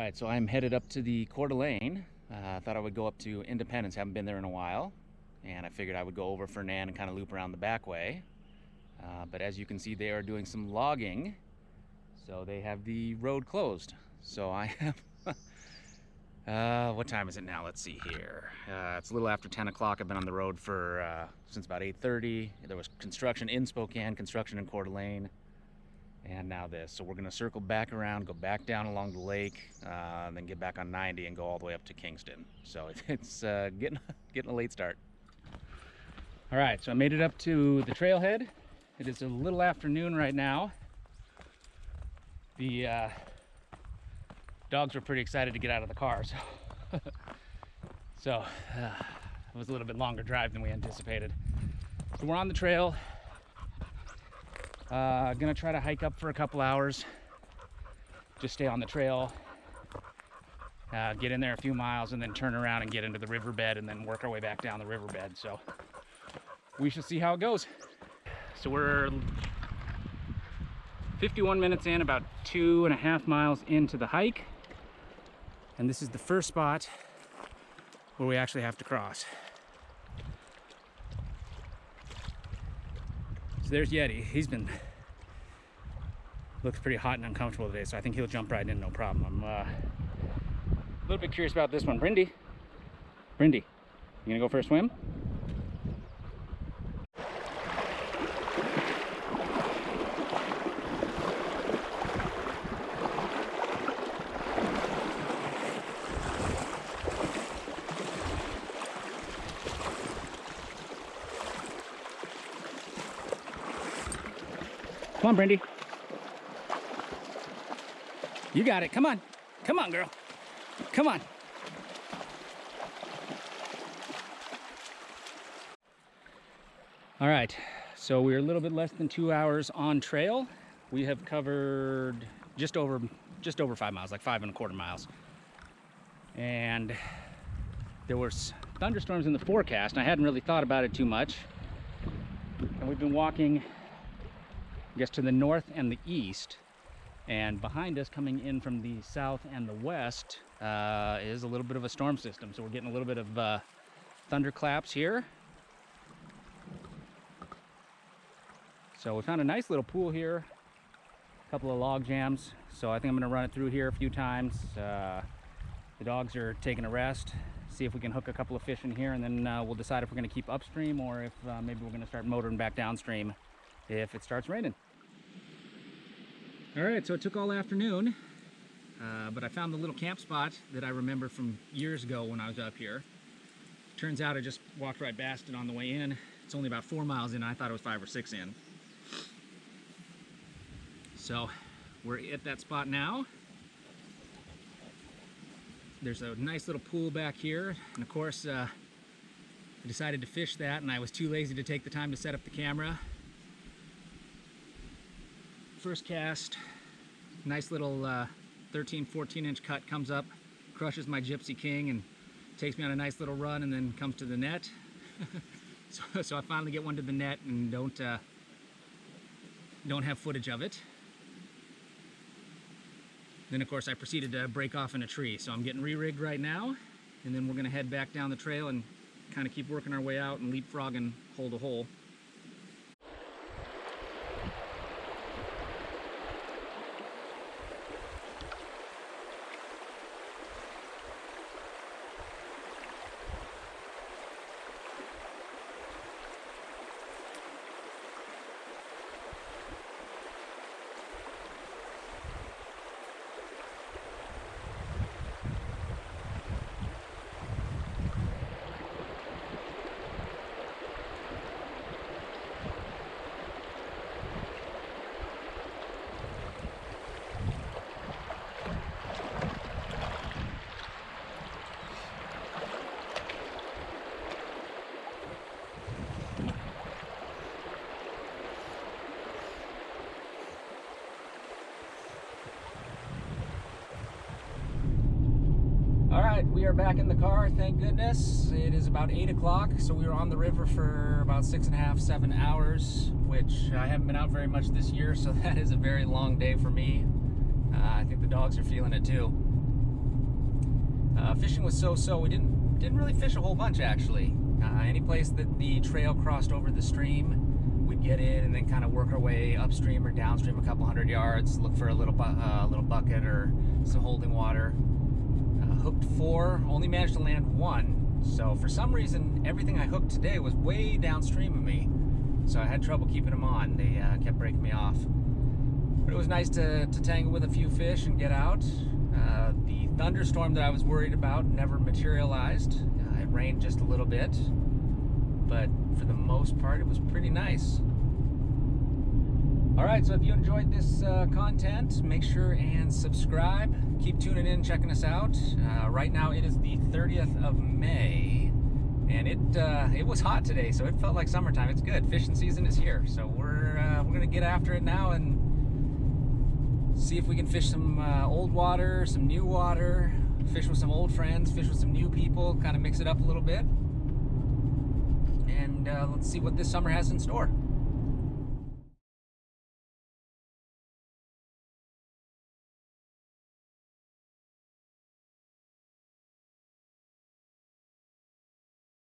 right, so I'm headed up to the Coeur d'Alene. I thought I would go up to Independence, haven't been there in a while. And I figured I would go over Fernand and kind of loop around the back way. But as you can see, they are doing some logging. So they have the road closed. So I have, what time is it now? Let's see here. It's a little after 10 o'clock. I've been on the road for since about 8:30. There was construction in Spokane, construction in Coeur d'Alene. And now this. So we're gonna circle back around, go back down along the lake, then get back on 90 and go all the way up to Kingston. So it's getting a late start. All right, so I made it up to the trailhead. It is a little afternoon right now. The dogs were pretty excited to get out of the car, so it was a little bit longer drive than we anticipated. So we're on the trail. Gonna try to hike up for a couple hours, just stay on the trail, get in there a few miles, and then turn around and get into the riverbed and then work our way back down the riverbed. So we shall see how it goes. So we're 51 minutes in, about 2.5 miles into the hike, and this is the first spot where we actually have to cross. So there's Yeti. Looks pretty hot and uncomfortable today, so I think he'll jump right in, no problem. I'm a little bit curious about this one. Brindy, you gonna go for a swim? Come on, Brindy. You got it. Come on. Come on, girl. Come on. All right. So we're a little bit less than 2 hours on trail. We have covered just over 5 miles, like 5.25 miles. And there were thunderstorms in the forecast, and I hadn't really thought about it too much. And we've been walking, I guess, to the north and the east, and behind us, coming in from the south and the west, is a little bit of a storm system. So we're getting a little bit of thunderclaps here. So we found a nice little pool here, a couple of log jams. So I think I'm gonna run it through here a few times. The dogs are taking a rest, see if we can hook a couple of fish in here, and then we'll decide if we're gonna keep upstream or if maybe we're gonna start motoring back downstream if it starts raining. All right, so it took all afternoon, but I found the little camp spot that I remember from years ago when I was up here. Turns out I just walked right past it on the way in. It's only about 4 miles in. I thought it was 5 or 6 in. So we're at that spot now. There's a nice little pool back here, and of course I decided to fish that, and I was too lazy to take the time to set up the camera. First cast, nice little 13-14 inch cut comes up, crushes my Gypsy King and takes me on a nice little run, and then comes to the net. so I finally get one to the net and don't have footage of it. Then of course I proceeded to break off in a tree. So I'm getting re-rigged right now, and then we're gonna head back down the trail and kind of keep working our way out and leapfrogging hole to hole. We are back in the car, thank goodness. It is about 8 o'clock, so we were on the river for about 6.5, 7 hours, which I haven't been out very much this year, so that is a very long day for me. I think the dogs are feeling it too. Fishing was so-so. We didn't really fish a whole bunch, actually. Any place that the trail crossed over the stream, we'd get in and then kind of work our way upstream or downstream a couple hundred yards, look for a little bucket or some holding water. Hooked 4, only managed to land 1. So for some reason, everything I hooked today was way downstream of me. So I had trouble keeping them on. They kept breaking me off. But it was nice to tangle with a few fish and get out. The thunderstorm that I was worried about never materialized. It rained just a little bit, but for the most part, it was pretty nice. All right, so if you enjoyed this content, make sure and subscribe. Keep tuning in, checking us out. Right now, it is the 30th of May, and it was hot today, so it felt like summertime. It's good. Fishing season is here, so we're gonna get after it now and see if we can fish some old water, some new water, fish with some old friends, fish with some new people, kind of mix it up a little bit. And let's see what this summer has in store.